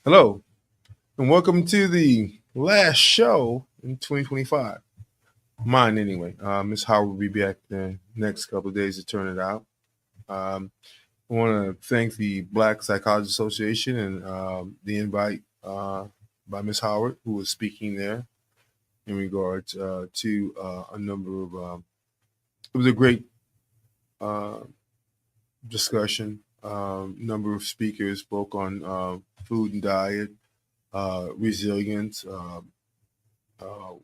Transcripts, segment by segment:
Hello, and welcome to the last show in 2025. Mine, anyway. Miss Howard will be back the next couple of days to turn it out. Um, I want to thank the Black Psychology Association and the invite by Miss Howard, who was speaking there in regards to a number of. It was a great uh, discussion. Number of speakers spoke on food and diet, resilience,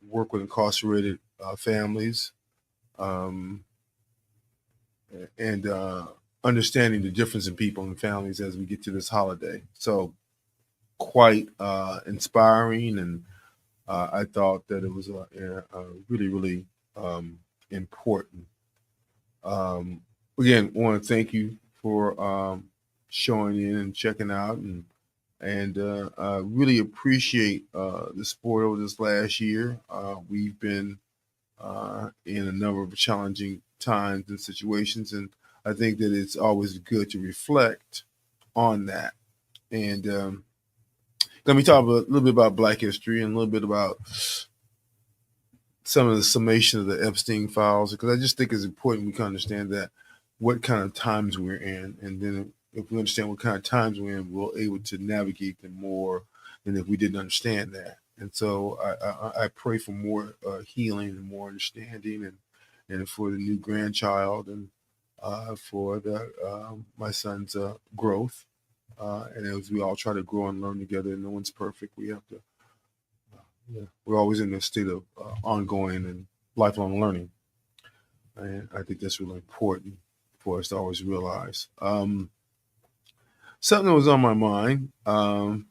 work with incarcerated families, um, and understanding the difference in people and families as we get to this holiday. So, quite inspiring, and I thought that it was really, really important. Um, Again, want to thank you for showing in and checking out, and really appreciate the support over this last year. We've been in a number of challenging times and situations, and I think that it's always good to reflect on that. And let me talk a little bit about Black history and a little bit about some of the summation of the Epstein files, because I just think it's important we can understand that what kind of times we're in, and then if we understand what kind of times we're in, we're able to navigate them more than if we didn't understand that. And so I pray for more healing and more understanding, and for the new grandchild, and for the my son's growth. And as we all try to grow and learn together, no one's perfect. We have to. Yeah, we're always in a state of ongoing and lifelong learning, and I think that's really important for us to always realize. Something that was on my mind, and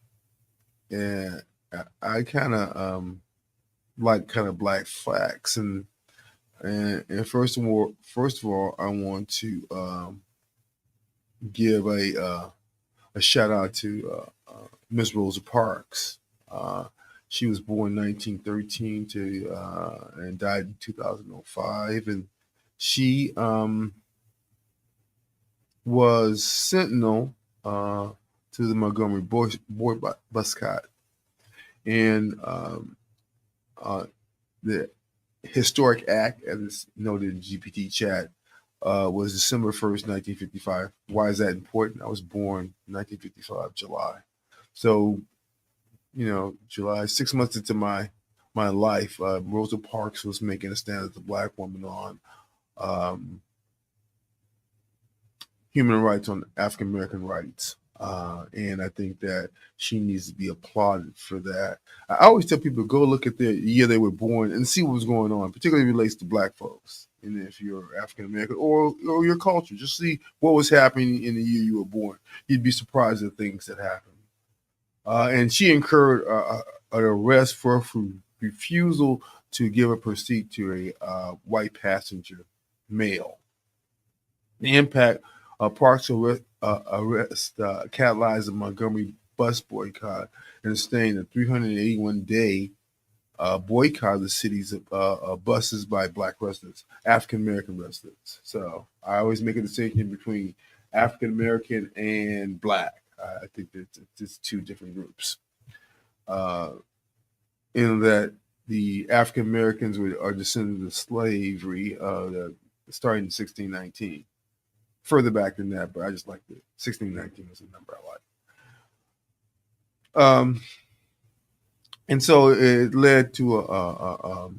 I kind of like kind of black facts, and first of all, I want to give a shout out to Miss Rosa Parks. Uh, she was born 1913 to and died in 2005, and she was sentinel to the Montgomery Boy Bus Cot, and uh, the historic act, as it's noted in GPT chat, was December 1st, 1955. Why is that important? I was born 1955, July. So, July, 6 months into my life, Rosa Parks was making a stand as a black woman on um, human rights, on African American rights. And I think that she needs to be applauded for that. I always tell people, go look at the year they were born and see what was going on, particularly relates to black folks. And if you're African American, or your culture, just see what was happening in the year you were born. You'd be surprised at things that happened. And she incurred an arrest for refusal to give up her seat to a white passenger male. The impact of Park's arrest catalyzed the Montgomery bus boycott and sustained a 381-day boycott of the city's buses by black residents, African American residents. So I always make a distinction between African American and black. I think that it's two different groups. Uh, in that the African Americans are descendants of slavery starting in 1619. Further back than that, but I just like the 1619 is a number I like. And so it led to a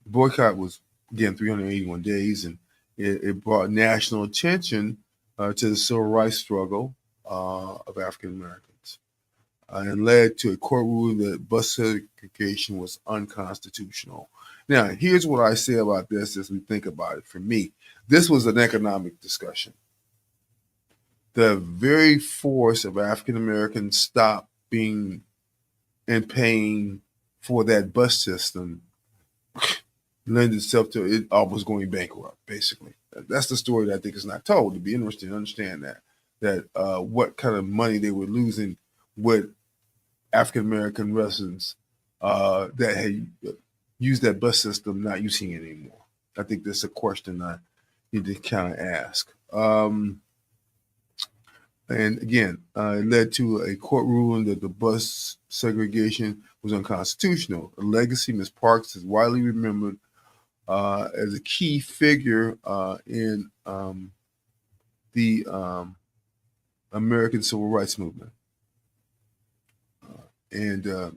boycott. Was again 381 days, and it brought national attention to the civil rights struggle of African Americans, and led to a court ruling that bus segregation was unconstitutional. Now, here's what I say about this as we think about it. For me, this was an economic discussion. The very force of African Americans stop being and paying for that bus system lends itself to it almost going bankrupt. Basically, that's the story that I think is not told. To be interesting to understand that what kind of money they were losing with African American residents that had used that bus system not using it anymore. I think that's a question I need to kind of ask. And again, it led to a court ruling that the bus segregation was unconstitutional. A legacy, Ms. Parks is widely remembered as a key figure in the American Civil Rights Movement. And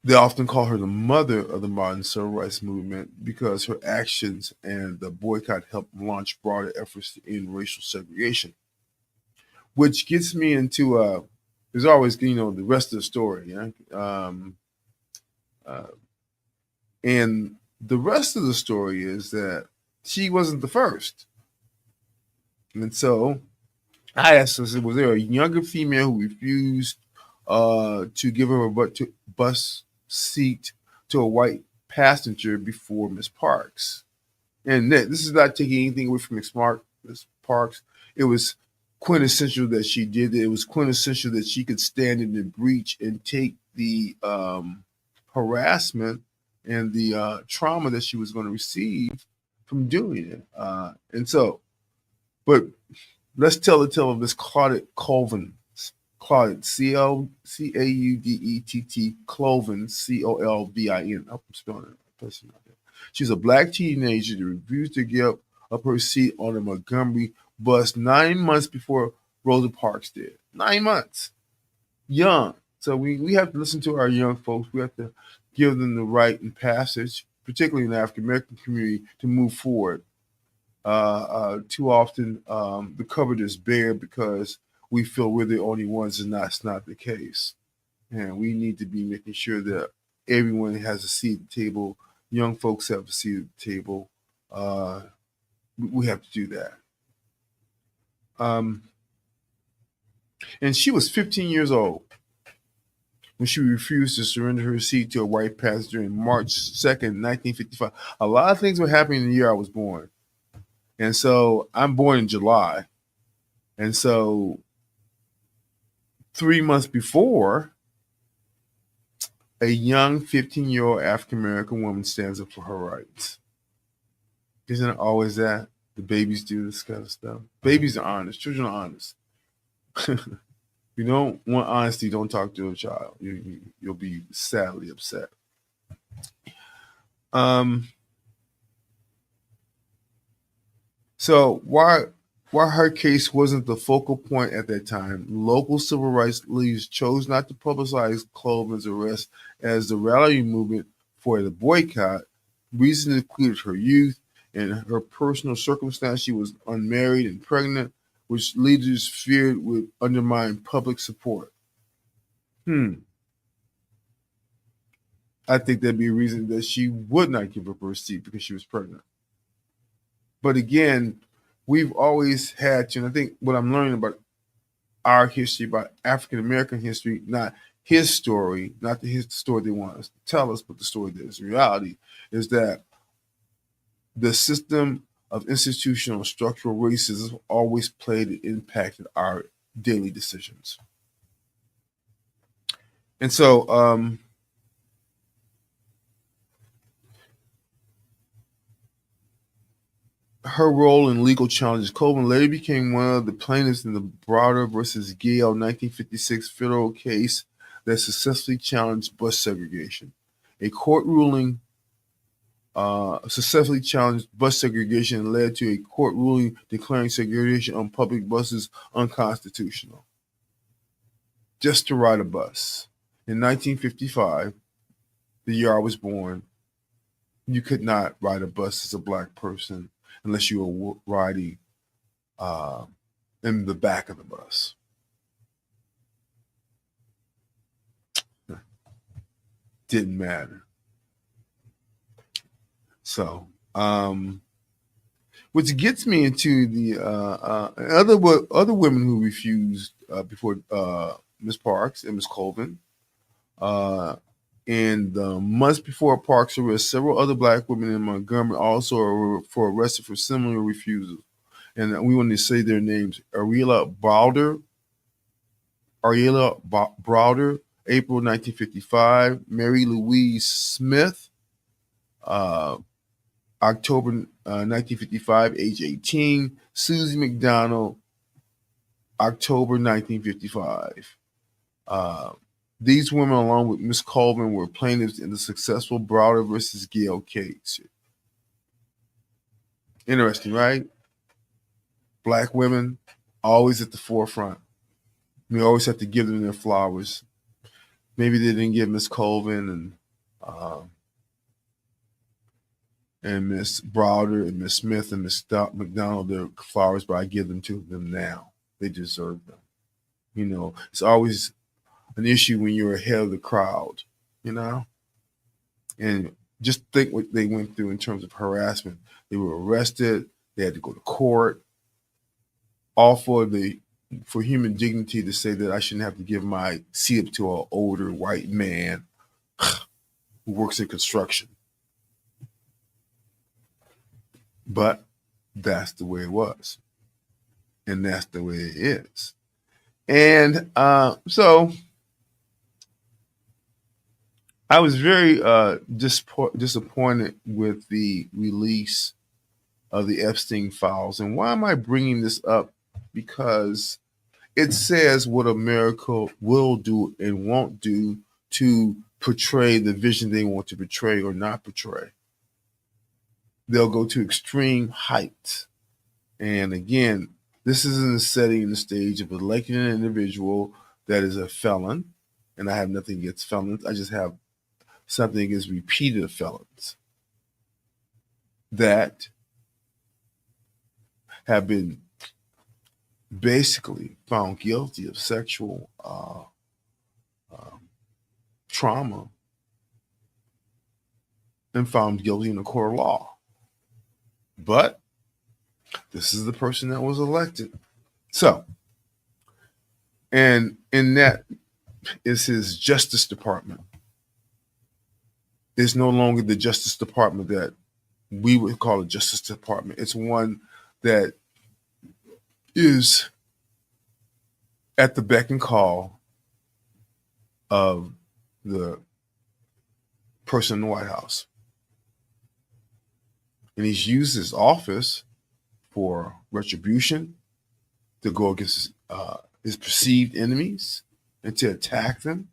they often call her the mother of the modern civil rights movement because her actions and the boycott helped launch broader efforts to end racial segregation. Which gets me into there's always the rest of the story, yeah. Uh, and the rest of the story is that she wasn't the first, and so I asked her, was there a younger female who refused to give her a bus seat to a white passenger before Miss Parks? And this is not taking anything away from Miss Parks. It was quintessential that she did it. It was quintessential that she could stand in the breach and take the harassment and the trauma that she was going to receive from doing it. But let's tell the tale of Miss Claudette Colvin. Claudette, Caudett, Cloven, Colvin. I hope I'm spelling it. She's a black teenager that refused to give up her seat on the Montgomery bus 9 months before Rosa Parks did. 9 months. Young. So we have to listen to our young folks. We have to give them the right and passage, particularly in the African American community, to move forward. Too often, the cupboard is bare because we feel we're the only ones, and that's not the case. And we need to be making sure that everyone has a seat at the table. Young folks have a seat at the table. We have to do that. And she was 15 years old when she refused to surrender her seat to a white passenger on March 2nd, 1955. A lot of things were happening in the year I was born. And so I'm born in July. And so 3 months before, a young 15-year-old African American woman stands up for her rights. Isn't it always that? The babies do this kind of stuff. Babies are honest. Children are honest. If you don't want honesty, don't talk to a child. You'll be sadly upset. So why her case wasn't the focal point at that time, local civil rights leaders chose not to publicize Cloven's arrest as the rallying movement for the boycott. Reasons included her youth and her personal circumstance. She was unmarried and pregnant, which leaders feared would undermine public support. I think that'd be a reason that she would not give up her seat because she was pregnant. But again, we've always had to, and I think what I'm learning about our history, about African American history, not his story, not the story they want us to tell us, but the story that is reality, is that the system of institutional structural racism always played and impacted our daily decisions. And so her role in legal challenges. Colvin later became one of the plaintiffs in the Browder versus Gale 1956 federal case that successfully challenged bus segregation. A court ruling successfully challenged bus segregation and led to a court ruling declaring segregation on public buses unconstitutional. Just to ride a bus. In 1955, the year I was born, you could not ride a bus as a black person unless you were riding in the back of the bus. Didn't matter. So, which gets me into the other women who refused before Miss Parks and Miss Colvin. In the months before Parks' arrest, several other black women in Montgomery also were arrested for similar refusals. And we want to say their names. Ariella Browder, April 1955. Mary Louise Smith, October 1955, age 18. Susie McDonald, October 1955. Uh, these women, along with Miss Colvin, were plaintiffs in the successful Browder versus Gale case. Interesting, right? Black women always at the forefront. We always have to give them their flowers. Maybe they didn't give Miss Colvin and Miss Browder and Miss Smith and Miss McDonald their flowers, but I give them to them now. They deserve them. You know, it's always an issue when you're ahead of the crowd, you know? And just think what they went through in terms of harassment. They were arrested, they had to go to court, all for human dignity to say that I shouldn't have to give my seat up to an older white man who works in construction. But that's the way it was. And that's the way it is. And so I was very disappointed with the release of the Epstein files. And why am I bringing this up? Because it says what America will do and won't do to portray the vision they want to portray or not portray. They'll go to extreme heights. And again, this is in the setting and the stage of electing an individual that is a felon. And I have nothing against felons. I just have something against repeated felons that have been basically found guilty of sexual trauma and found guilty in a court of law. But this is the person that was elected. So, and in that is his Justice Department. It's no longer the Justice Department that we would call a Justice Department. It's one that is at the beck and call of the person in the White House. And he's used his office for retribution, to go against his perceived enemies and to attack them.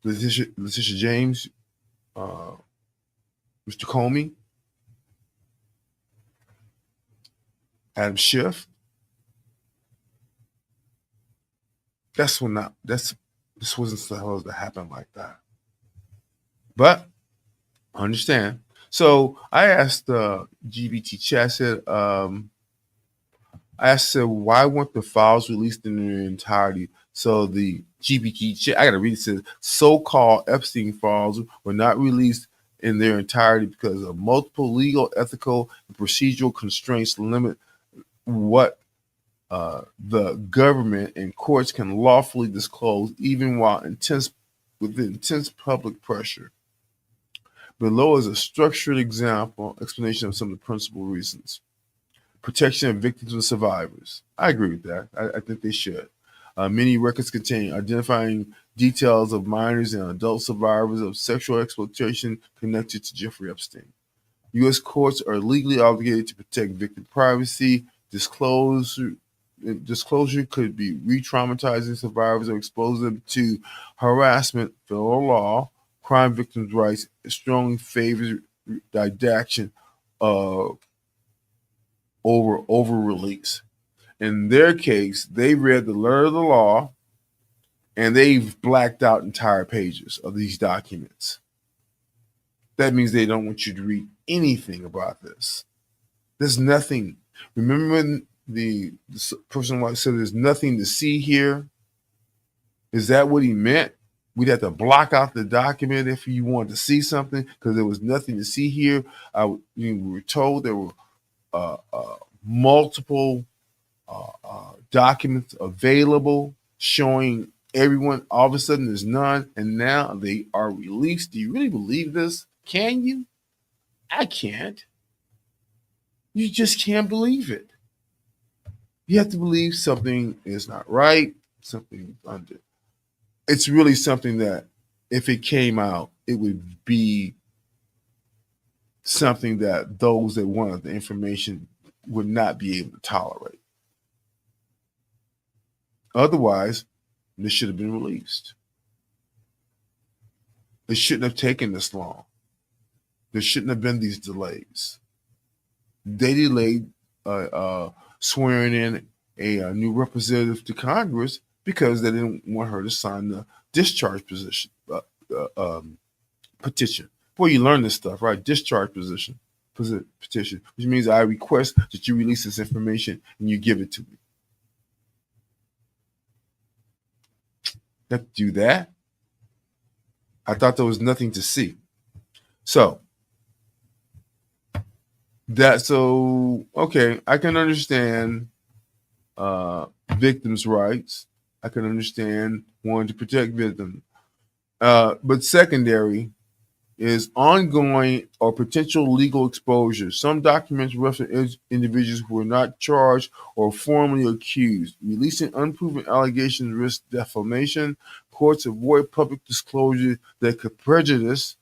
Letitia James, Mr. Comey, Adam Schiff. This wasn't supposed to happen like that. But I understand. So I asked GBT Chat, I said, why weren't the files released in their entirety? So the GBT Chat, I got to read it, says, so-called Epstein files were not released in their entirety because of multiple legal, ethical, and procedural constraints limit what the government and courts can lawfully disclose, even while with intense public pressure. Below is a structured explanation of some of the principal reasons. Protection of victims and survivors. I agree with that. I think they should. Many records contain identifying details of minors and adult survivors of sexual exploitation connected to Jeffrey Epstein. U.S. courts are legally obligated to protect victim privacy. Disclosure could be re-traumatizing survivors or expose them to harassment. Federal law, crime victims' rights strongly favors redaction over release. In their case, they read the letter of the law and they've blacked out entire pages of these documents. That means they don't want you to read anything about this. There's nothing. Remember when the person said there's nothing to see here? Is that what he meant? We'd have to block out the document if you wanted to see something because there was nothing to see here. We were told there were multiple documents available showing everyone. All of a sudden there's none, and now they are released. Do you really believe this? Can you? I can't. You just can't believe it. You have to believe something is not right, something under. It's really something that if it came out, it would be something that those that wanted the information would not be able to tolerate. Otherwise, this should have been released. It shouldn't have taken this long. There shouldn't have been these delays. They delayed swearing in a new representative to Congress because they didn't want her to sign the discharge petition. Boy, you learn this stuff, right? Discharge petition, which means I request that you release this information and you give it to me. You have to do that. I thought there was nothing to see. So okay, I can understand victims' rights. I can understand wanting to protect victims. But secondary is ongoing or potential legal exposure. Some documents reference individuals who were not charged or formally accused. Releasing unproven allegations risk defamation. Courts avoid public disclosure that could prejudice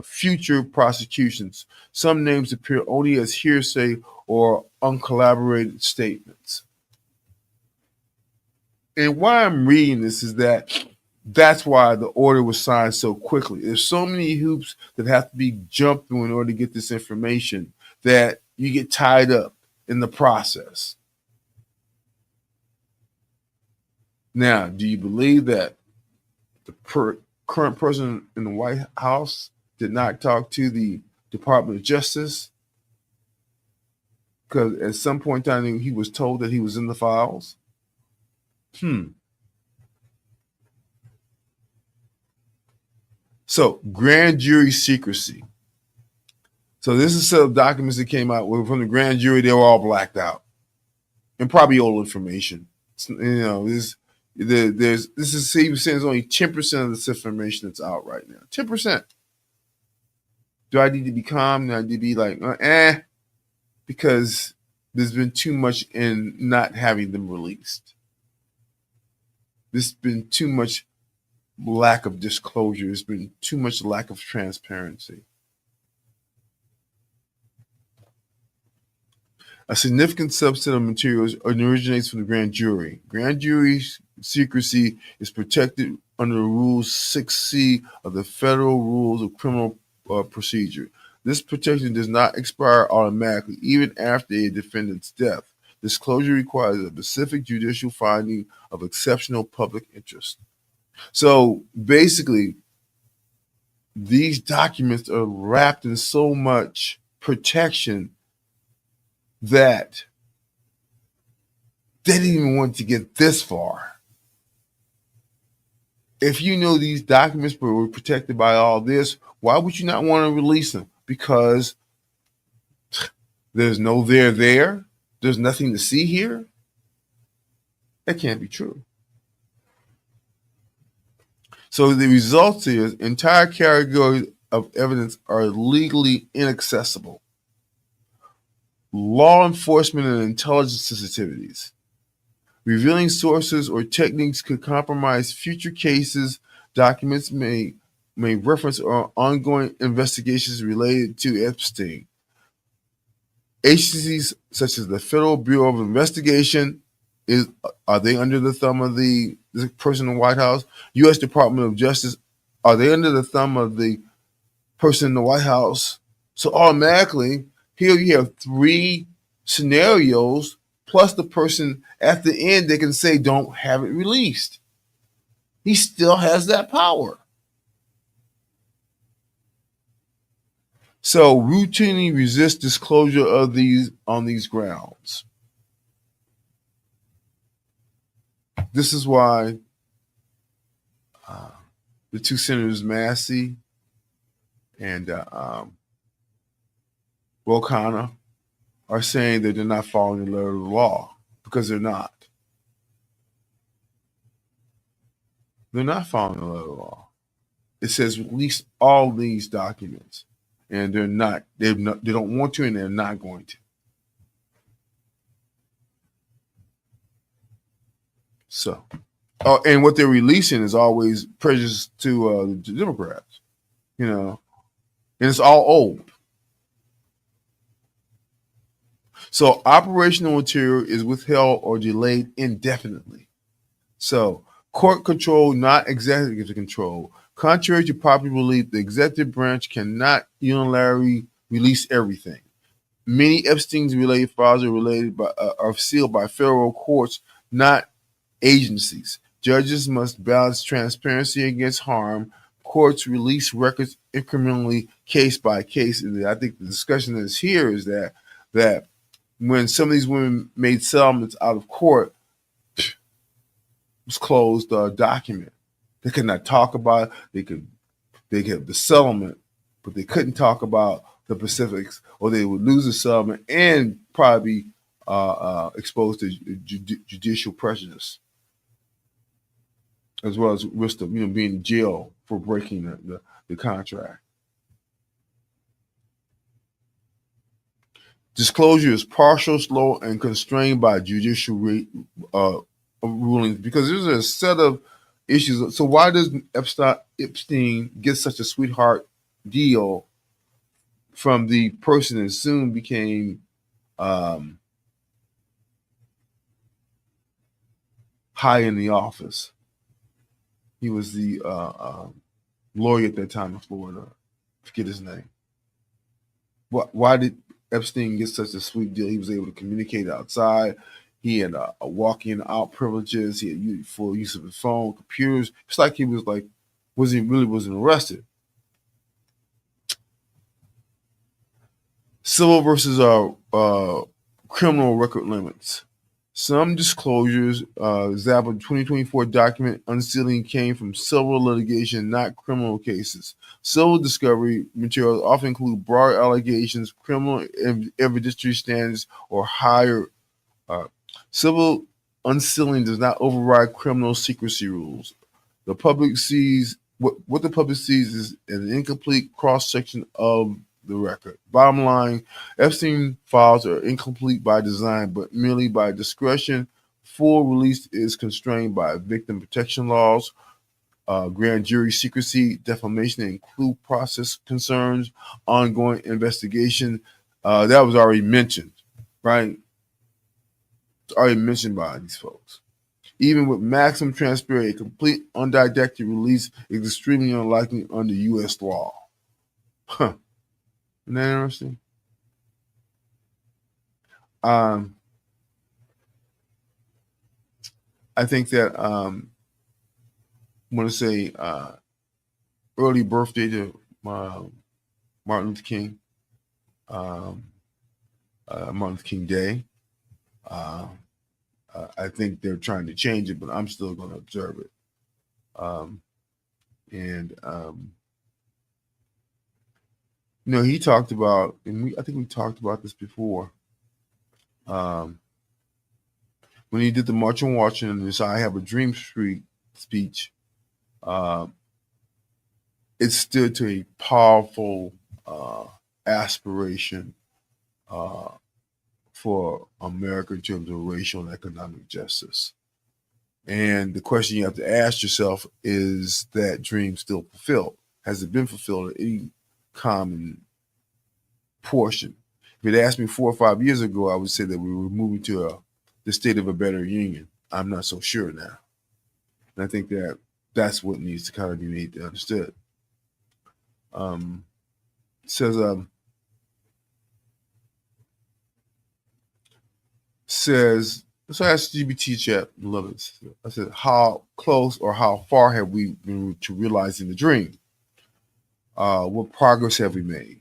future prosecutions. Some names appear only as hearsay or uncollaborated statements. And why I'm reading this is that's why the order was signed so quickly. There's so many hoops that have to be jumped through in order to get this information that you get tied up in the process. Now, do you believe that the current president in the White House did not talk to the Department of Justice? Because at some point in time, he was told that he was in the files. So, grand jury secrecy. So this is a set of documents that came out from the grand jury. They were all blacked out, and probably old information. This is he was saying it's only 10% of this information that's out right now. 10%. Do I need to be calm? Do I need to be like, because there's been too much in not having them released. There's been too much lack of disclosure. There's been too much lack of transparency. A significant subset of materials originates from the grand jury. Grand jury secrecy is protected under Rule 6C of the Federal Rules of Criminal Procedure. This protection does not expire automatically, even after a defendant's death. Disclosure requires a specific judicial finding of exceptional public interest. So basically, these documents are wrapped in so much protection that they didn't even want to get this far. If you know these documents were protected by all this, why would you not want to release them? Because there's no there. There's nothing to see here. That can't be true. So the results is entire categories of evidence are legally inaccessible. Law enforcement and intelligence sensitivities. Revealing sources or techniques could compromise future cases. Documents may reference ongoing investigations related to Epstein. Agencies such as the Federal Bureau of Investigation, are they under the thumb of the person in the White House? U.S. Department of Justice, are they under the thumb of the person in the White House? So automatically, here you have three scenarios, plus the person at the end, they can say, don't have it released. He still has that power. So routinely resist disclosure of these on these grounds. This is why the two senators, Massey and Ro Khanna, are saying that they're not following the letter of the law, because they're not. They're not following the letter of the law. It says release all these documents, and they're not. They don't want to, and they're not going to. So, and what they're releasing is always prejudice to the Democrats, and it's all old. So operational material is withheld or delayed indefinitely. So court control, not executive control. Contrary to popular belief, the executive branch cannot unilaterally release everything. Many Epstein's related files are sealed by federal courts, not agencies. Judges must balance transparency against harm. Courts release records incrementally, case by case. And I think the discussion that's here is that when some of these women made settlements out of court, it was closed document. They could not talk about it. They could have the settlement, but they couldn't talk about the specifics, or they would lose the settlement and probably exposed to judicial prejudice, as well as risk of being in jail for breaking the contract. Disclosure is partial, slow, and constrained by judicial rulings because there's a set of issues. So why does Epstein get such a sweetheart deal from the person that soon became high in the office? He was the lawyer at that time in Florida. I forget his name. Why did Epstein get such a sweet deal? He was able to communicate outside. He had a walk-in out privileges. He had full use of his phone, computers. It's like he was like, wasn't arrested. Civil versus criminal record limits. Some disclosures, example 2024 document unsealing came from civil litigation, not criminal cases. Civil discovery materials often include broad allegations, criminal evidentiary standards, or higher. Civil unsealing does not override criminal secrecy rules. The public sees what the public sees is an incomplete cross section of the record. Bottom line, Epstein files are incomplete by design, but merely by discretion. Full release is constrained by victim protection laws, grand jury secrecy, defamation, and include process concerns, ongoing investigation. That was already mentioned, right? It's already mentioned by these folks. Even with maximum transparency, a complete undidacted release is extremely unlikely under U.S. law. Huh. Isn't that interesting? I think that I want to say early birthday to Martin Luther King, Martin Luther King Day. I think they're trying to change it, but I'm still going to observe it. He talked about, and I think we talked about this before. When he did the March on Washington and this "I Have a Dream" speech, it stood to a powerful aspiration for America in terms of racial and economic justice. And the question you have to ask yourself is that dream still fulfilled? Has it been fulfilled at any common portion? If you'd asked me 4 or 5 years ago, I would say that we were moving to the state of a better union. I'm not so sure now. And I think that that's what needs to kind of be made understood. Says, so I asked GBT chat, love it. I said, how close or how far have we been to realizing the dream? What progress have we made?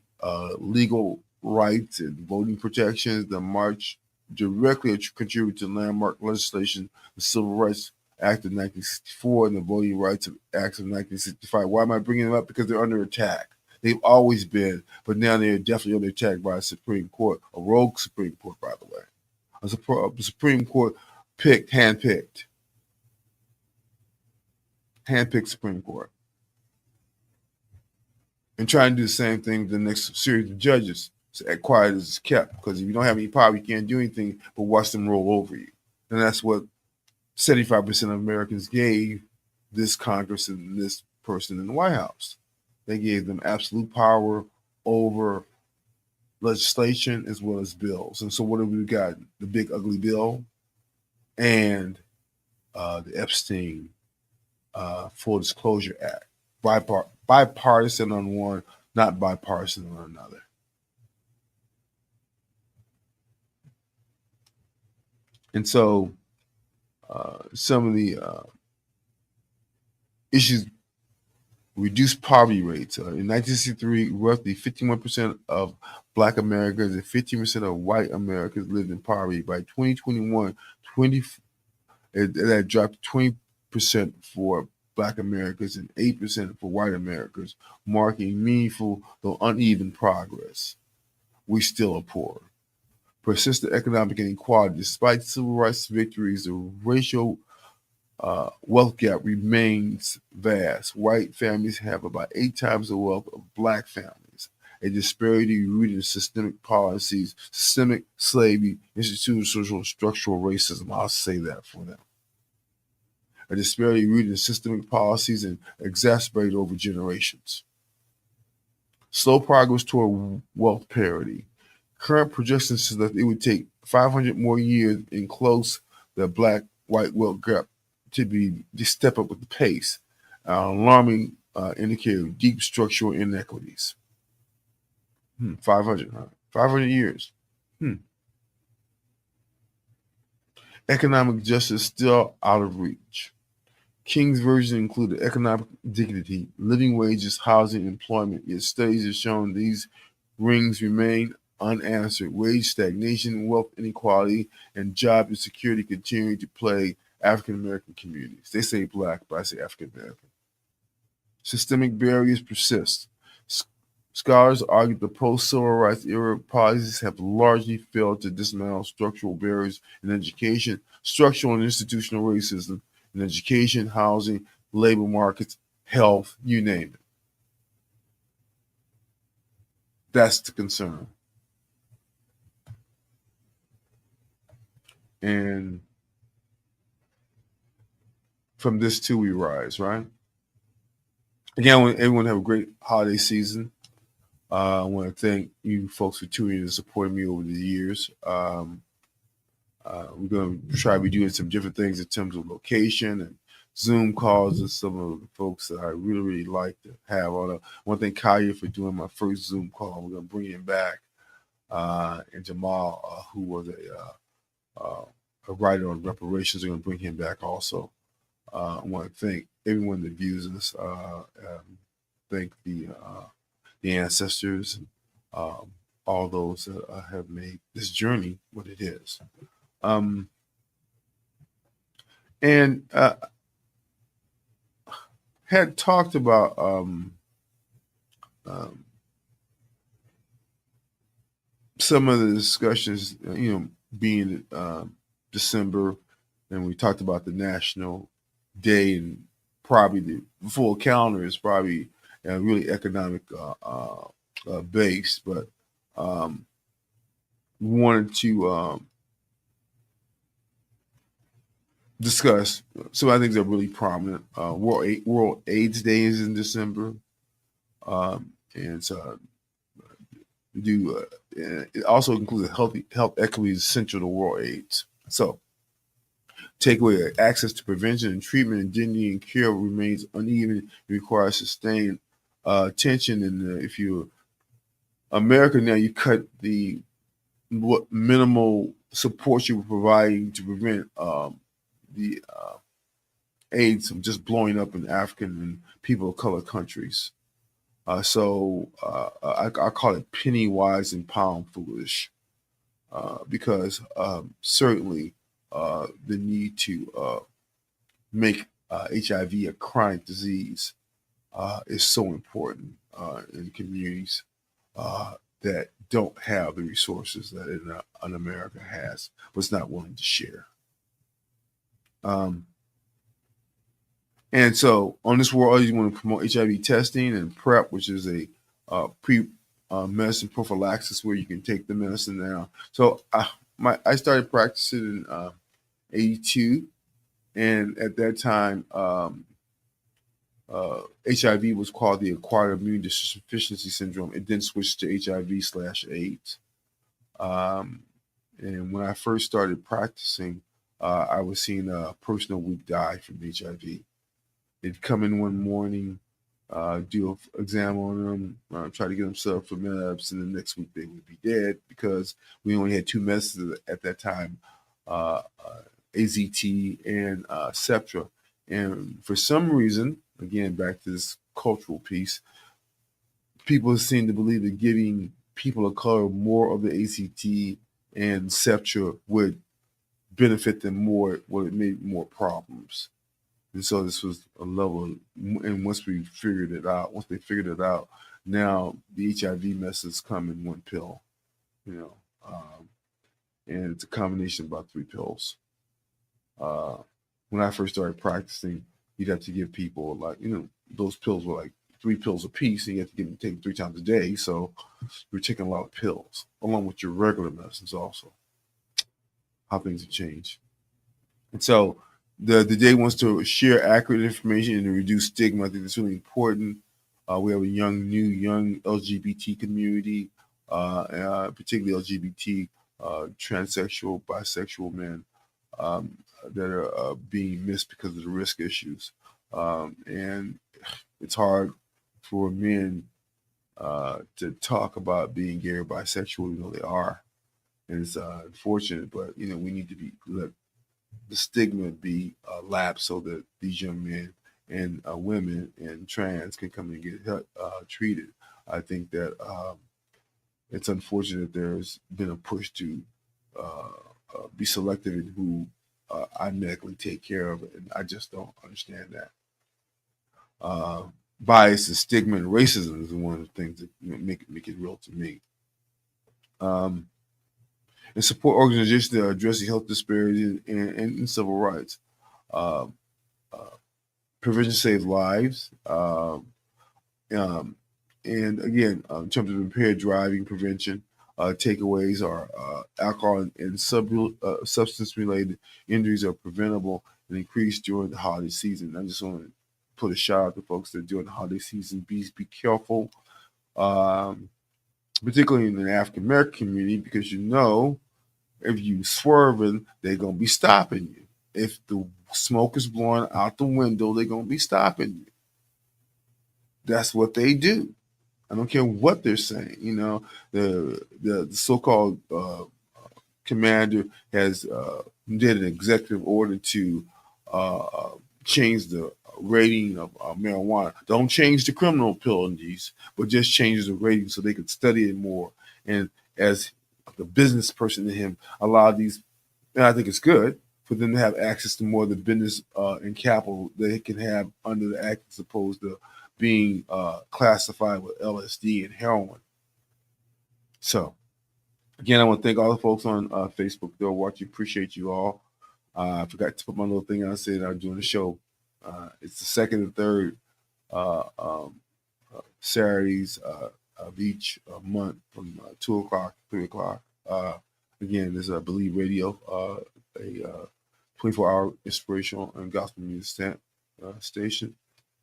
Legal rights and voting protections. The march directly contribute to landmark legislation, the Civil Rights Act of 1964 and the Voting Rights Act of 1965. Why am I bringing them up? Because they're under attack. They've always been, but now they're definitely under attack by a Supreme Court, a rogue Supreme Court, by the way. A Supreme Court handpicked Supreme Court. And trying to do the same thing with the next series of judges. So as quiet as it's kept. Because if you don't have any power, you can't do anything but watch them roll over you. And that's what 75% of Americans gave this Congress and this person in the White House. They gave them absolute power over legislation as well as bills. And so, what have we got? The big ugly bill and the Epstein Full Disclosure Act. Bipartisan on one, not bipartisan on another. And so, some of the issues: reduced poverty rates. In 1963, roughly 51% of Black Americans and 15% of white Americans lived in poverty. By 2021, that dropped to 20% for Black Americans and 8% for white Americans, marking meaningful though uneven progress. We still are poor. Persistent economic inequality. Despite civil rights victories, the racial wealth gap remains vast. White families have about 8 times the wealth of Black families. A disparity rooted in systemic policies, systemic slavery, institutional structural racism. I'll say that for them. A disparity rooted in systemic policies and exacerbated over generations. Slow progress toward wealth parity. Current projections suggest that it would take 500 more years and close the Black-white wealth gap to step up with the pace. Alarming indicator of deep structural inequities. 500, huh? 500 years. Economic justice still out of reach. King's version included economic dignity, living wages, housing, employment. Yet studies have shown these rings remain unanswered. Wage stagnation, wealth inequality, and job insecurity continue to plague African American communities. They say Black, but I say African American. Systemic barriers persist. Scholars argue the post-civil rights era policies have largely failed to dismantle structural barriers in education, structural and institutional racism in education, housing, labor markets, health, you name it. That's the concern. And from this too we rise, right? Again, I want everyone to have a great holiday season. I want to thank you folks for tuning in and supporting me over the years. We're going to try to be doing some different things in terms of location and Zoom calls with some of the folks that I really, really like to have on. I want to thank Kaya for doing my first Zoom call. We're going to bring him back. And Jamal, who was a writer on reparations, we're going to bring him back also. I want to thank everyone that views us. Thank the ancestors, all those that have made this journey what it is. And had talked about some of the discussions, being December, and we talked about the national day, and probably the full calendar is probably really economic based, but wanted to discuss some of the things that are really prominent. World AIDS Day is in December, and so it also includes health equity is essential to world AIDS. So, takeaway: access to prevention and treatment and dignity and care remains uneven. It requires sustained attention. And if you're America now, you cut what minimal support you were providing to prevent the AIDS from just blowing up in African and people of color countries. So I call it penny wise and pound foolish, because certainly the need to make HIV a chronic disease is so important in communities that don't have the resources that in America has, but it's not willing to share. And so on this world, you want to promote HIV testing and PrEP, which is a medicine prophylaxis where you can take the medicine now. So I started practicing in 82, and at that time, HIV was called the acquired immune deficiency syndrome. It then switched to HIV/AIDS. Um, and when I first started practicing, I was seeing a person a week die from HIV. They'd come in one morning, do an exam on them, try to get them set up for meds, and the next week they would be dead because we only had two medicines at that time, AZT and Septra. And for some reason, again, back to this cultural piece, people seem to believe that giving people of color more of the ACT and Septra would benefit them more, would it made more problems. And so this was a level, and once we figured it out, once they figured it out, now the HIV messages come in one pill, you know, and it's a combination of about 3 pills. Uh, when I first started practicing, you'd have to give people like, those pills were like 3 pills a piece, and you have to take them 3 times a day. So you're taking a lot of pills along with your regular medicines also. How things have changed. And so the day wants to share accurate information and to reduce stigma. I think that's really important. We have a young LGBT community, particularly LGBT, transsexual, bisexual men that are being missed because of the risk issues. And it's hard for men to talk about being gay or bisexual, even though they are. And it's unfortunate, but we need to let the stigma be lapsed so that these young men and women and trans can come and get treated. I think that it's unfortunate there's been a push to be selective in who I medically take care of, and I just don't understand that. Bias and stigma and racism is one of the things that make it real to me. And support organizations that are addressing health disparities and civil rights. Uh, Prevention saves lives. And again, in terms of impaired driving prevention, takeaways are alcohol and substance-related injuries are preventable and increased during the holiday season. I just want to put a shout out to folks that during the holiday season, be careful, particularly in the African American community, because if you swerving, they're gonna be stopping you. If the smoke is blowing out the window, they're gonna be stopping you. That's what they do. I don't care what they're saying. The so-called commander has did an executive order to change the rating of marijuana. Don't change the criminal penalties, but just change the rating so they could study it more. And as the business person in him, allow these, and I think it's good for them to have access to more of the business and capital they can have under the act as opposed to being classified with LSD and heroin. So, again, I want to thank all the folks on Facebook that are watching. Appreciate you all. I forgot to put my little thing on. I said I'm doing the show. It's the second and third Saturdays of each month from 2 o'clock, 3 o'clock. Again, this is Believe Radio, a 24-hour inspirational and gospel music station.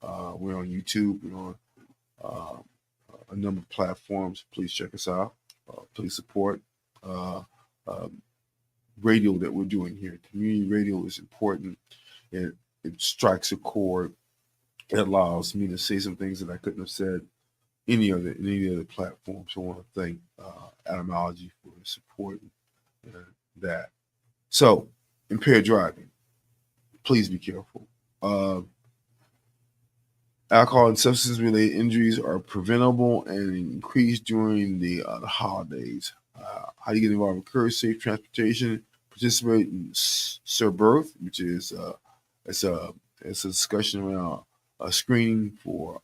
We're on YouTube. We're on a number of platforms. Please check us out. Please support radio that we're doing here. Community radio is important. It strikes a chord. It allows me to say some things that I couldn't have said any other platform. So I want to thank Etymology for supporting that. So, impaired driving. Please be careful. Alcohol and substance-related injuries are preventable and increased during the holidays. How do you get involved? Encourage safe transportation. Participate in Sir Birth, which is it's a discussion around screening for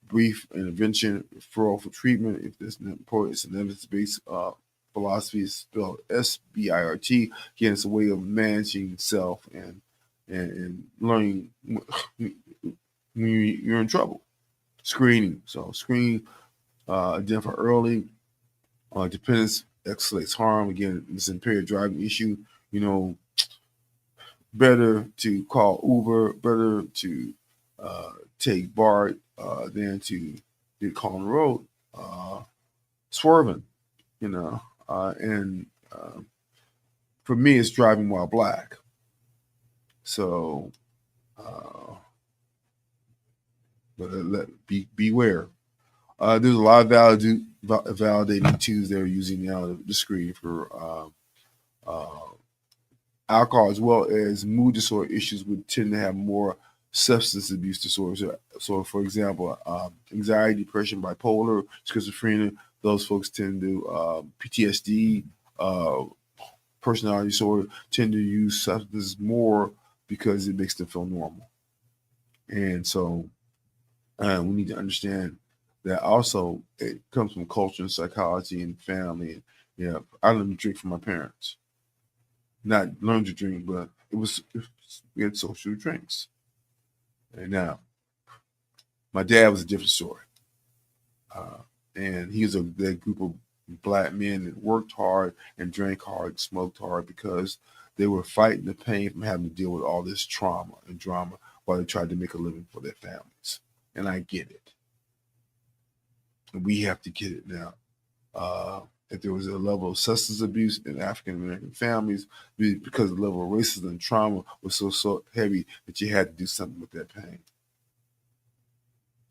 brief intervention, referral for treatment. If there's an important, it's an evidence-based philosophy. It's spelled SBIRT. Again, it's a way of managing self and learning when you're in trouble. Screening. So screen, identify early. Dependence escalates harm. Again, this impaired driving issue. Better to call Uber. Better to take BART than to get caught on the road swerving, you know. And for me, it's driving while black. So, uh, but beware. There's a lot of validating tools that are using now the screen for uh, alcohol, as well as mood disorder issues, would tend to have more substance abuse disorders. So for example, anxiety, depression, bipolar, schizophrenia, those folks tend to PTSD, uh, personality disorder, tend to use substances more because it makes them feel normal. And so we need to understand that also it comes from culture and psychology and family. And, yeah, I learned to drink from my parents. Not learned to drink, but we had social drinks. And now, my dad was a different story. Uh, and he was that group of black men that worked hard and drank hard, smoked hard because they were fighting the pain from having to deal with all this trauma and drama while they tried to make a living for their families. And I get it. And we have to get it now. If there was a level of substance abuse in African American families, because the level of racism and trauma was so heavy that you had to do something with that pain.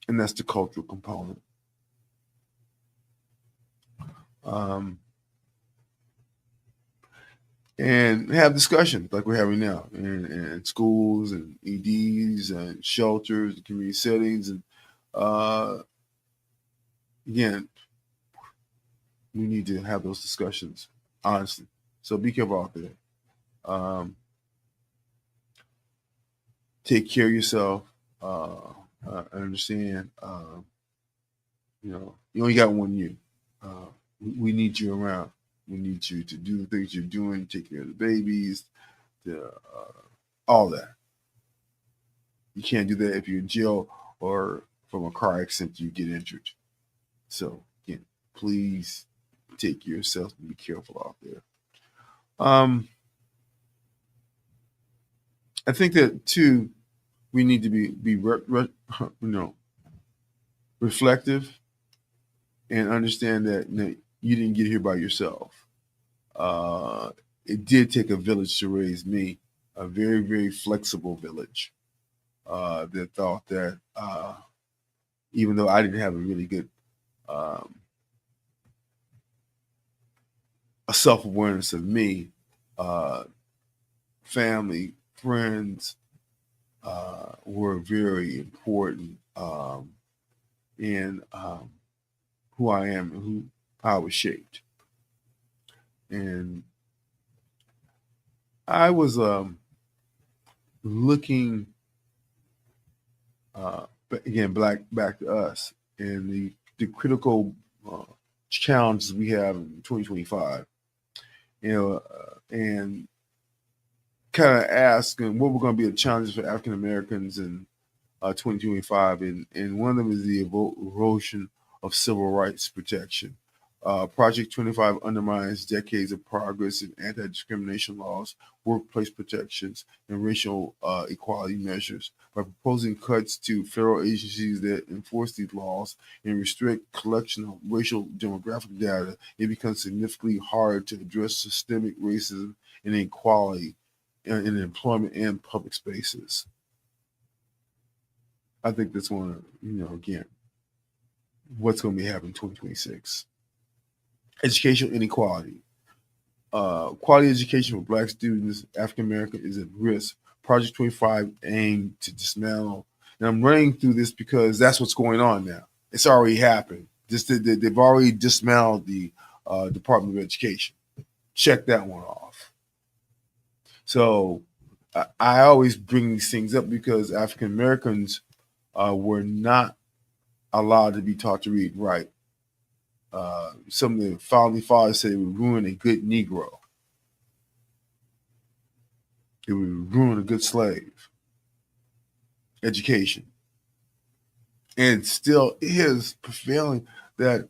And that's the cultural component. Um, and have discussions like we're having now in schools and EDs and shelters and community settings. And uh, again, we need to have those discussions, honestly. So be careful out there. Um, take care of yourself. I understand. You only got one you. We need you around. We need you to do the things you're doing, take care of the babies, all that. You can't do that if you're in jail or from a car accident you get injured. So again, please take care of yourself and be careful out there. Um, I think that too, we need to reflective and understand that you didn't get here by yourself. Uh, it did take a village to raise me, a very, very flexible village that thought that even though I didn't have a really good um, a self awareness of me, uh, family, friends were very important in who I am and how I was shaped. And I was looking again back to us and the critical challenges we have in 2025. And kind of asking what were going to be the challenges for African Americans in 2025, and one of them is the erosion of civil rights protection. Project 25 undermines decades of progress in anti discrimination laws, workplace protections, and racial equality measures. By proposing cuts to federal agencies that enforce these laws and restrict collection of racial demographic data, it becomes significantly harder to address systemic racism and inequality in employment and public spaces. I think that's one of, again, what's going to be happening in 2026. Educational inequality. Quality education for Black students, African American, is at risk. Project 25 aimed to dismantle. And I'm running through this because that's what's going on now. It's already happened. They've already dismantled the Department of Education. Check that one off. So I always bring these things up because African Americans were not allowed to be taught to read and write. Some of the founding fathers said it would ruin a good Negro. It would ruin a good slave. Education. And it still is prevailing that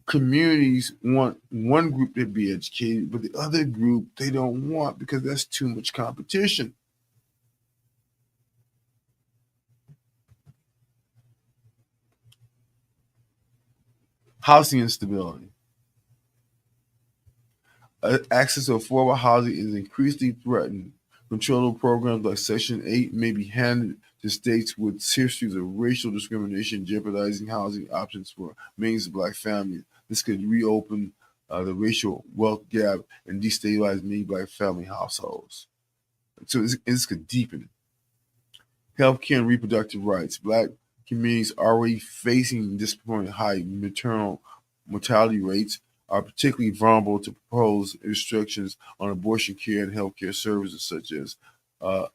communities want one group to be educated, but the other group they don't want because that's too much competition. Housing instability. Access to affordable housing is increasingly threatened. Control programs like Section 8 may be handed to states with histories of racial discrimination, jeopardizing housing options for millions of black families. This could reopen the racial wealth gap and destabilize many black family households. So this could deepen healthcare and reproductive rights. Black communities already facing disproportionately high maternal mortality rates are particularly vulnerable to proposed restrictions on abortion care and healthcare services,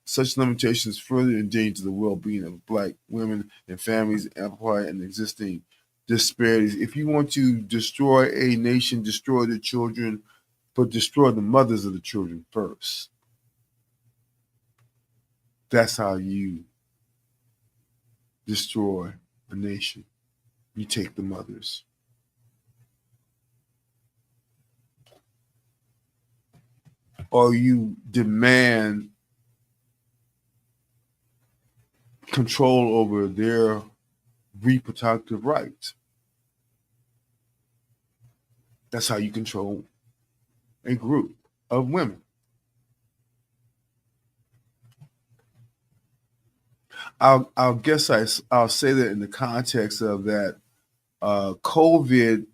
such limitations further endanger the well-being of black women and families, amplify and existing disparities. If you want to destroy a nation, destroy the children, but destroy the mothers of the children first. That's how you destroy a nation. You take the mothers. Or you demand control over their reproductive rights. That's how you control a group of women. I'll guess I'll say that in the context of that COVID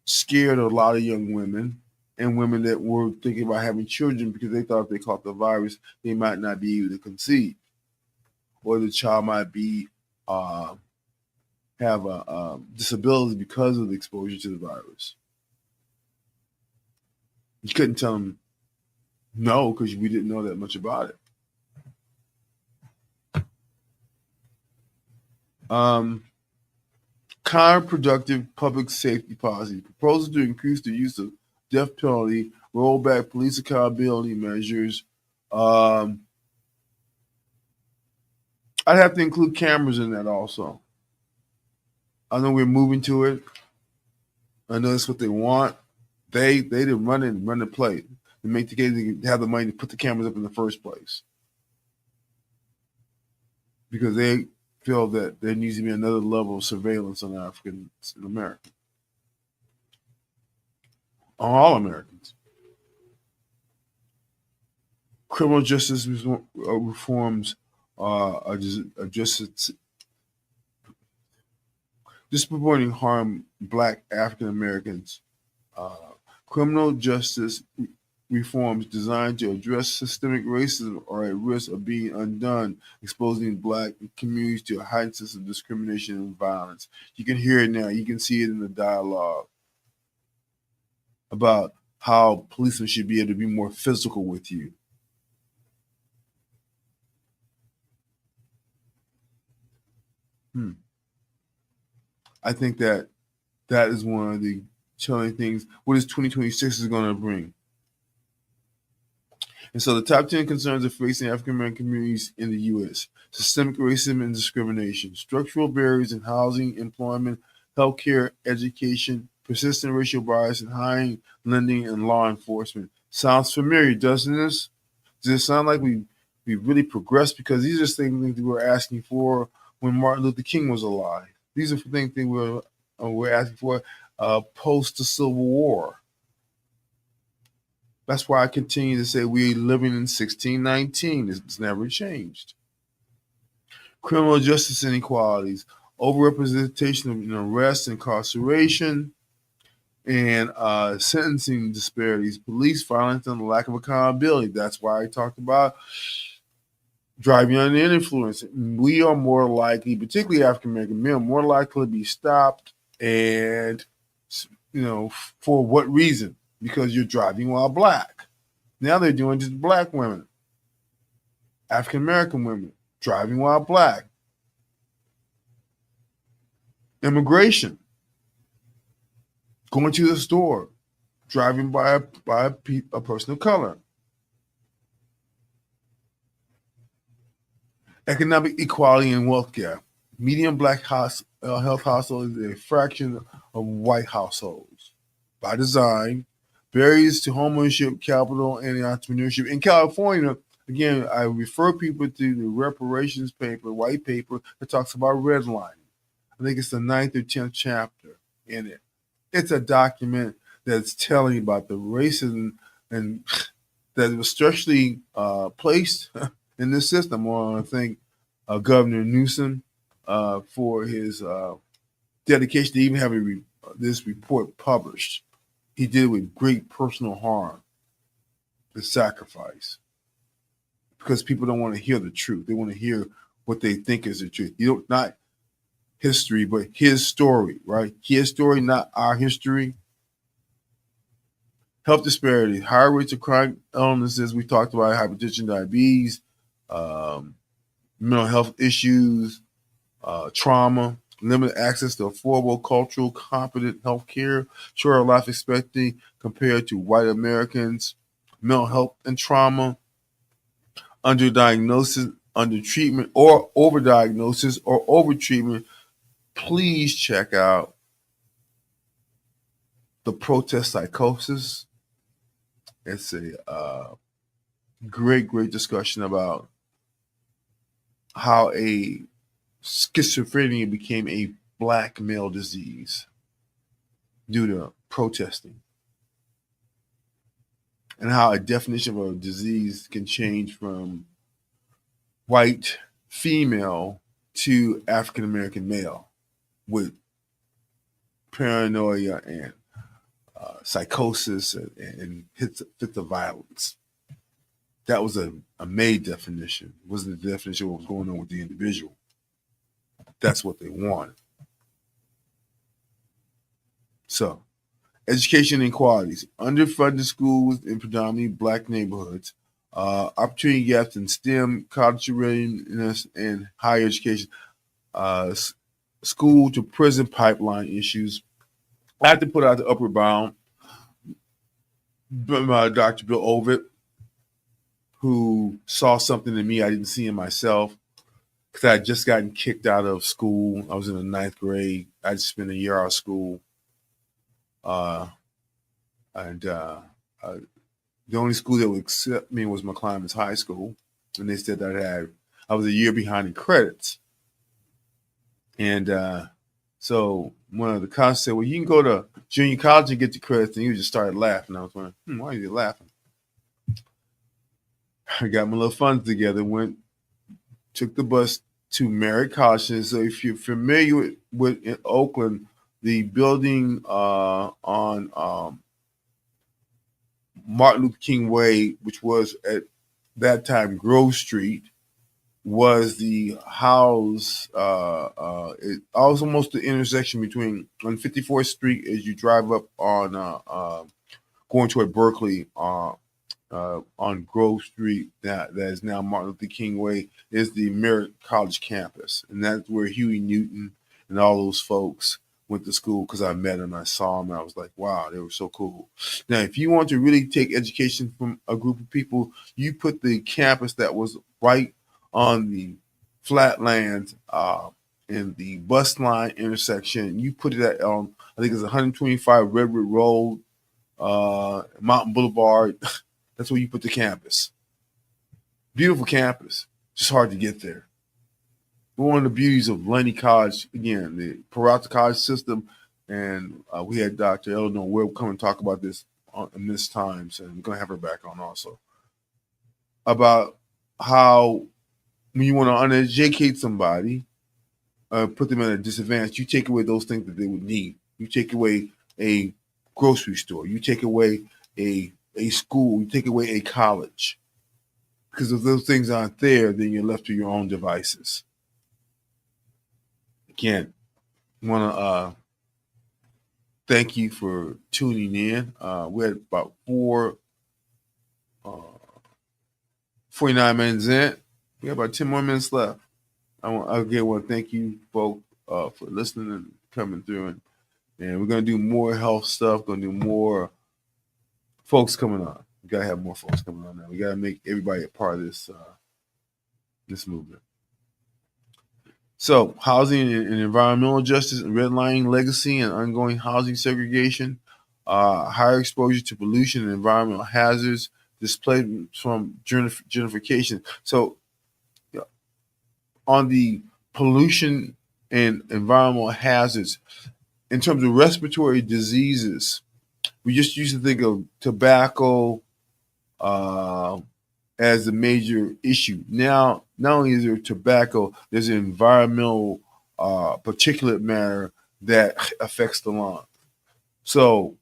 scared a lot of young women and women that were thinking about having children because they thought if they caught the virus, they might not be able to conceive, or the child might be have a disability because of the exposure to the virus. You couldn't tell them no because we didn't know that much about it. Counterproductive public safety policy. Proposal to increase the use of death penalty, roll back police accountability measures. I'd have to include cameras in that also. I know we're moving to it. I know that's what they want. They didn't run the play. They make the case they have the money to put the cameras up in the first place because they feel that there needs to be another level of surveillance on African Americans, on all Americans. Criminal justice reforms are just disproportionately harm Black African Americans. Criminal justice reforms designed to address systemic racism are at risk of being undone, exposing Black communities to a heightened sense of discrimination and violence. You can hear it now. You can see it in the dialogue about how policemen should be able to be more physical with you. I think that is one of the chilling things. What is 2026 is going to bring? And so the top 10 concerns of facing African American communities in the U.S. Systemic racism and discrimination, structural barriers in housing, employment, healthcare, education, persistent racial bias in hiring, lending, and law enforcement. Sounds familiar, doesn't this? Does it sound like we really progressed? Because these are things we were asking for when Martin Luther King was alive. These are things that we're asking for post the Civil War. That's why I continue to say we're living in 1619. It's never changed. Criminal justice inequalities, overrepresentation in arrest, incarceration, and sentencing disparities, police violence, and the lack of accountability. That's why I talked about driving under influence. We are more likely, particularly African American men, more likely to be stopped, and for what reason? Because you're driving while Black. Now they're doing just Black women, African American women driving while Black. Immigration, going to the store, driving by a person of color. Economic equality and wealth gap. Median Black health household is a fraction of white households. By design, barriers to homeownership, capital, and entrepreneurship. In California, again, I refer people to the reparations paper, white paper, that talks about redlining. I think it's the 9th or 10th chapter. in it. It's a document that's telling about the racism and that was structurally placed in this system. I want to thank Governor Newsom for his dedication to even having this report published. He did it with great personal harm and sacrifice because people don't want to hear the truth. They want to hear what they think is the truth. You know, not history, but his story, right? His story, not our history. Health disparities, higher rates of chronic illnesses. We talked about hypertension, diabetes, um, mental health issues, trauma, limited access to affordable, cultural, competent health care, shorter life expectancy compared to white Americans, mental health and trauma, underdiagnosis, undertreatment, or overdiagnosis or overtreatment. Please check out the protest psychosis. It's a great discussion about how a schizophrenia became a black male disease due to protesting, and how a definition of a disease can change from white female to African American male with paranoia and psychosis and fits of violence. That was a made definition. It wasn't the definition of what was going on with the individual. That's what they wanted. So, education inequalities, underfunded schools in predominantly black neighborhoods, opportunity gaps in STEM, college readiness, and higher education, school to prison pipeline issues. I have to put out the upper bound. Dr. Bill Ovid, who saw something in me I didn't see in myself, because I had just gotten kicked out of school. I was in the 9th grade. I just spent a year out of school. And the only school that would accept me was McClymonds High School. And they said that I was a year behind in credits. And so one of the counselors said, well, you can go to junior college and get your credits. And you just started laughing. I was wondering, why are you laughing? I got my little funds together, took the bus to Merritt College. And so if you're familiar with in Oakland, the building on Martin Luther King Way, which was at that time Grove Street, was the house. It was almost the intersection between on 54th Street as you drive up on going toward Berkeley on Grove Street. That is now Martin Luther King Way is the Merritt College campus, and that's where Huey Newton and all those folks went to school, because I met them, I saw them, and I was like, wow, they were so cool. Now, if you want to really take education from a group of people, you put the campus that was right on the flatlands in the bus line intersection. You put it on, I think it's 125 Redwood Road, Mountain Boulevard. That's where you put the campus. Beautiful campus, just hard to get there. One of the beauties of Laney College, again, the Peralta College system, and we had Dr. Eleanor Webb come and talk about this in this time, so we're going to have her back on also, about how when you want to uneducate somebody, put them at a disadvantage, you take away those things that they would need. You take away a grocery store. You take away a school. You take away a college. Because if those things aren't there, then you're left to your own devices. Again, want to thank you for tuning in. We had about 49 minutes in. We have about 10 more minutes left. Again, want to thank you, folks, for listening and coming through. And we're going to do more health stuff, going to do more folks coming on. We got to have more folks coming on now. We got to make everybody a part of this movement. So, housing and environmental justice, and redlining legacy and ongoing housing segregation, higher exposure to pollution and environmental hazards, displacement from gentrification. So, on the pollution and environmental hazards, in terms of respiratory diseases, we just used to think of tobacco uh, as a major issue. Now, not only is there tobacco, there's an environmental particulate matter that affects the lung. So,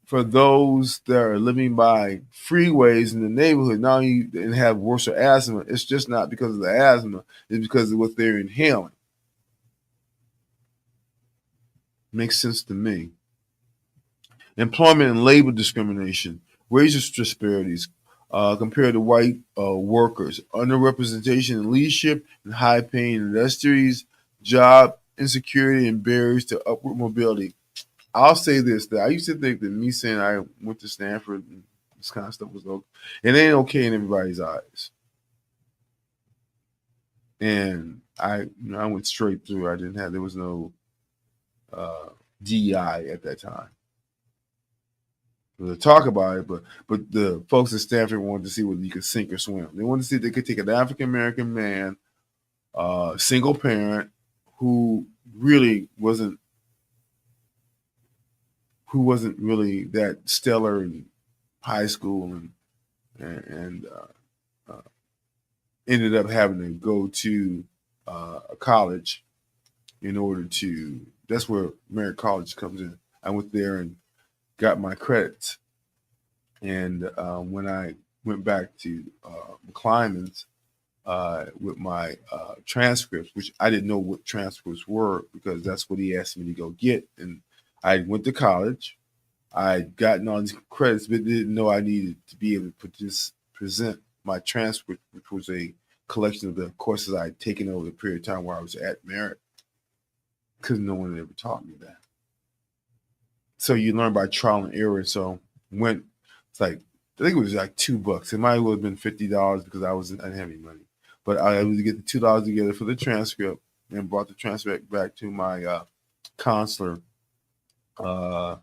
for those that are living by freeways in the neighborhood, not only and have worse asthma, it's just not because of the asthma; it's because of what they're inhaling. Makes sense to me. Employment and labor discrimination, racial disparities compared to white workers, underrepresentation in leadership and high paying industries, job insecurity, and barriers to upward mobility. I'll say this: that I used to think that me saying I went to Stanford and this kind of stuff was okay. It ain't okay in everybody's eyes. And I went straight through. There was no uh, DEI at that time to talk about it, but the folks at Stanford wanted to see whether you could sink or swim. They wanted to see if they could take an African American man, single parent, who really wasn't really that stellar in high school and ended up having to go to a college in order to. That's where Merritt College comes in. I went there and got my credits, and when I went back to McClymonds with my transcripts, which I didn't know what transcripts were because that's what he asked me to go get, and I went to college. I'd gotten all these credits, but didn't know I needed to be able to present my transcript, which was a collection of the courses I had taken over the period of time where I was at Merritt, because no one had ever taught me that. So you learn by trial and error. So went, it's like, I think it was like $2. It might well have been $50 because I didn't have any money. But I was to get the $2 together for the transcript and brought the transcript back to my counselor, uh,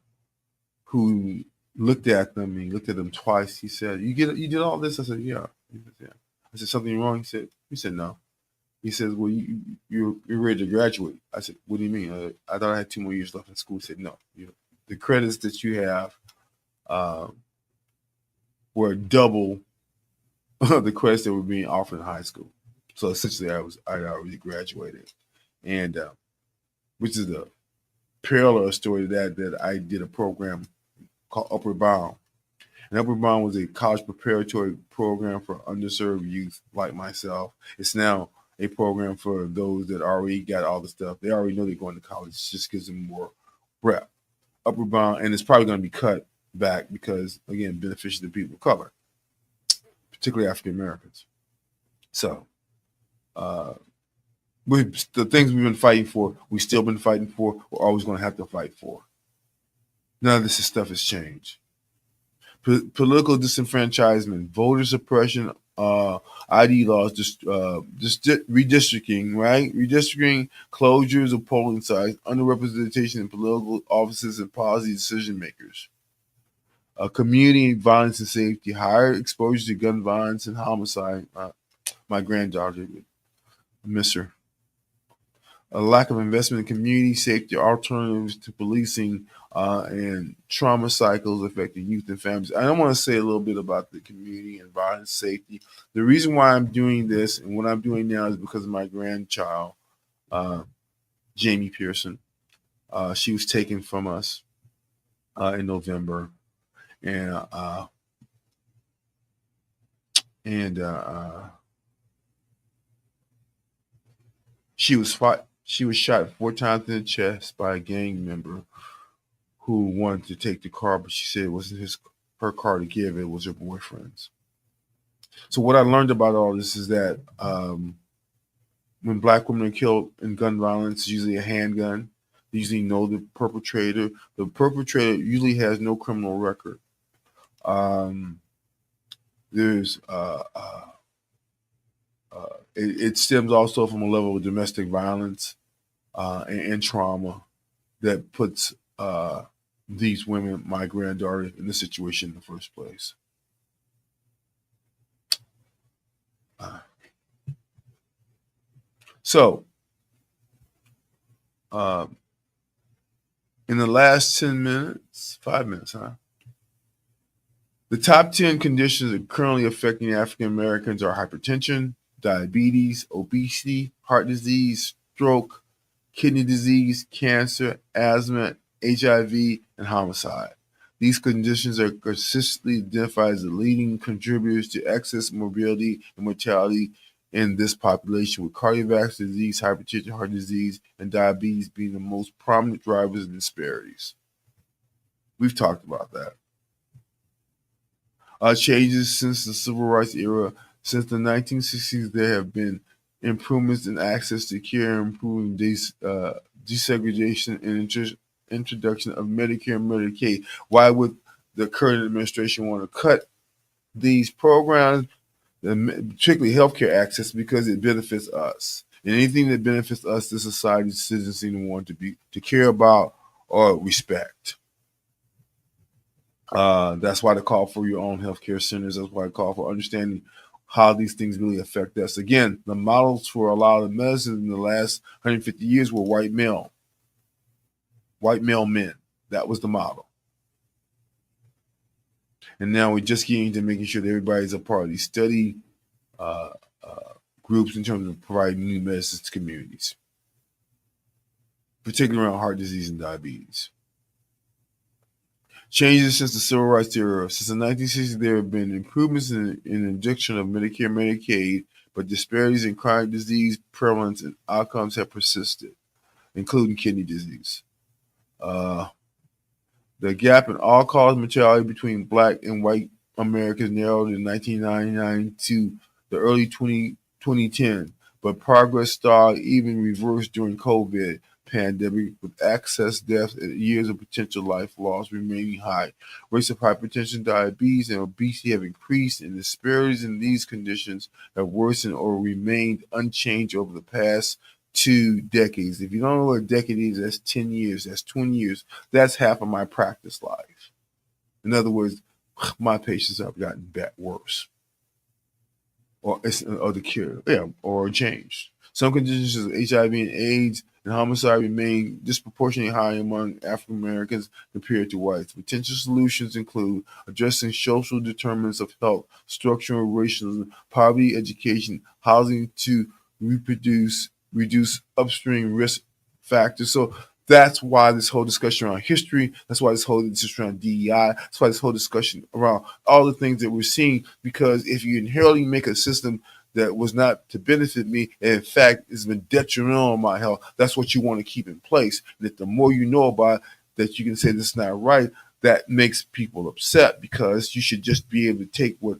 who looked at them and he looked at them twice. He said, "You did all this?" I said, "Yeah." He said, "Yeah." I said, "Something wrong?" He said, "No." He says, "Well, you're ready to graduate." I said, "What do you mean?" I thought I had 2 more years left in school. He said, "No, the credits that you have uh, were double the credits that were being offered in high school." So essentially, I already graduated, and which is the parallel story to that I did a program called Upward Bound. And Upward Bound was a college preparatory program for underserved youth like myself. It's now a program for those that already got all the stuff. They already know they're going to college. It just gives them more prep. Upward Bound, and it's probably going to be cut back because, again, beneficial to people of color, particularly African Americans. So, uh, the things we've been fighting for, we've still been fighting for, we're always going to have to fight for. None of this stuff has changed. Political disenfranchisement, voter suppression, ID laws, just redistricting, right? Redistricting, closures of polling sites, underrepresentation in political offices and policy decision makers, community violence and safety, higher exposure to gun violence and homicide. My granddaughter, I miss her. A lack of investment in community safety alternatives to policing and trauma cycles affecting youth and families. I want to say a little bit about the community and violence safety. The reason why I'm doing this and what I'm doing now is because of my grandchild, uh, Jamie Pearson. She was taken from us in November, and and she was fought. She was shot 4 times in the chest by a gang member who wanted to take the car, but she said it wasn't her car to give; it was her boyfriend's. So what I learned about all this is that when black women are killed in gun violence, it's usually a handgun. They usually know the perpetrator. The perpetrator usually has no criminal record. Um, there's it stems also from a level of domestic violence and trauma that puts these women, my granddaughter, in this situation in the first place. Uh, so, uh, In the last 10 minutes, 5 minutes, huh? The top 10 conditions that are currently affecting African Americans are hypertension, diabetes, obesity, heart disease, stroke, kidney disease, cancer, asthma, HIV, and homicide. These conditions are consistently identified as the leading contributors to excess morbidity and mortality in this population, with cardiovascular disease, hypertension, heart disease, and diabetes being the most prominent drivers of disparities. We've talked about that. Changes since the civil rights era. Since the 1960s, there have been improvements in access to care, improving desegregation, and introduction of Medicare and Medicaid. Why would the current administration want to cut these programs, particularly healthcare access? Because it benefits us. And anything that benefits us, the society, citizens seem to want to care about or respect. That's why they call for your own healthcare centers. That's why I call for understanding how these things really affect us. Again, the models for a lot of medicine in the last 150 years were white male men. That was the model. And now we're just getting to making sure that everybody's a part of these study uh, groups in terms of providing new medicines to communities, particularly around heart disease and diabetes. Changes since the civil rights era. Since the 1960s, there have been improvements in the injection of Medicare and Medicaid, but disparities in chronic disease prevalence and outcomes have persisted, including kidney disease. Uh, the gap in all-cause mortality between Black and white Americans narrowed in 1999 to the early 2010, but progress stalled, even reversed during COVID pandemic, with excess deaths and years of potential life loss remaining high. Rates of hypertension, diabetes, and obesity have increased, and disparities in these conditions have worsened or remained unchanged over the past 2 decades. If you don't know what a decade is, that's 10 years, that's 20 years. That's half of my practice life. In other words, my patients have gotten worse, or the cure, or changed. Some conditions, such as HIV and AIDS and homicide, remain disproportionately high among African Americans compared to whites. Potential solutions include addressing social determinants of health, structural racism, poverty, education, housing to reduce upstream risk factors. So that's why this whole discussion around history, that's why this whole discussion around DEI, that's why this whole discussion around all the things that we're seeing, because if you inherently make a system that was not to benefit me, and in fact has been detrimental on my health, that's what you want to keep in place. That the more you know about it, that you can say this is not right, that makes people upset, because you should just be able to take what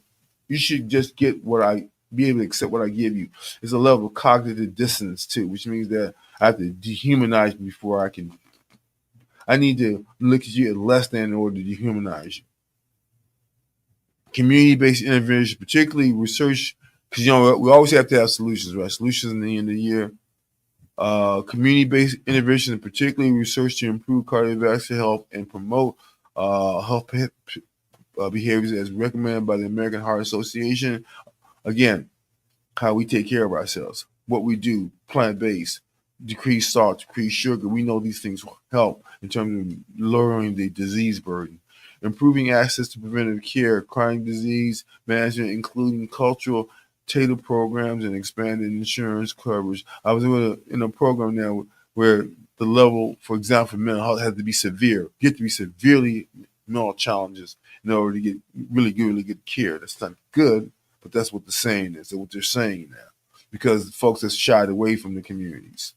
you should just get what I be able to accept what I give you. It's a level of cognitive dissonance too, which means that I have to dehumanize you before I can. I need to look at you as less than in order to dehumanize you. Community-based intervention, particularly research, because we always have to have solutions, right? Solutions in the end of the year. Community-based intervention, particularly research to improve cardiovascular health and promote health behaviors as recommended by the American Heart Association. Again, how we take care of ourselves, what we do, plant-based, decrease salt, decrease sugar. We know these things will help in terms of lowering the disease burden. Improving access to preventive care, chronic disease management, including cultural tailored programs and expanded insurance coverage. I was in a program now where the level, for example, for mental health had to be severe. You have to be severely mental challenges in order to get really good care. That's not good, but that's what the saying is. That's what they're saying now, because folks have shied away from the communities.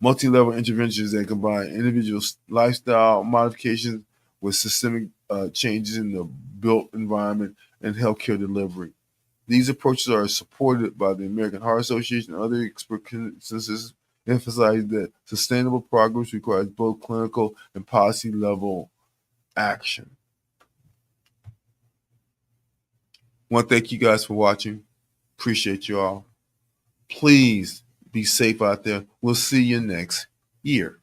Multi-level interventions that combine individual lifestyle modifications with systemic changes in the built environment and healthcare delivery. These approaches are supported by the American Heart Association and other expert consensus, emphasize that sustainable progress requires both clinical and policy level action. I want to thank you guys for watching. Appreciate you all. Please be safe out there. We'll see you next year.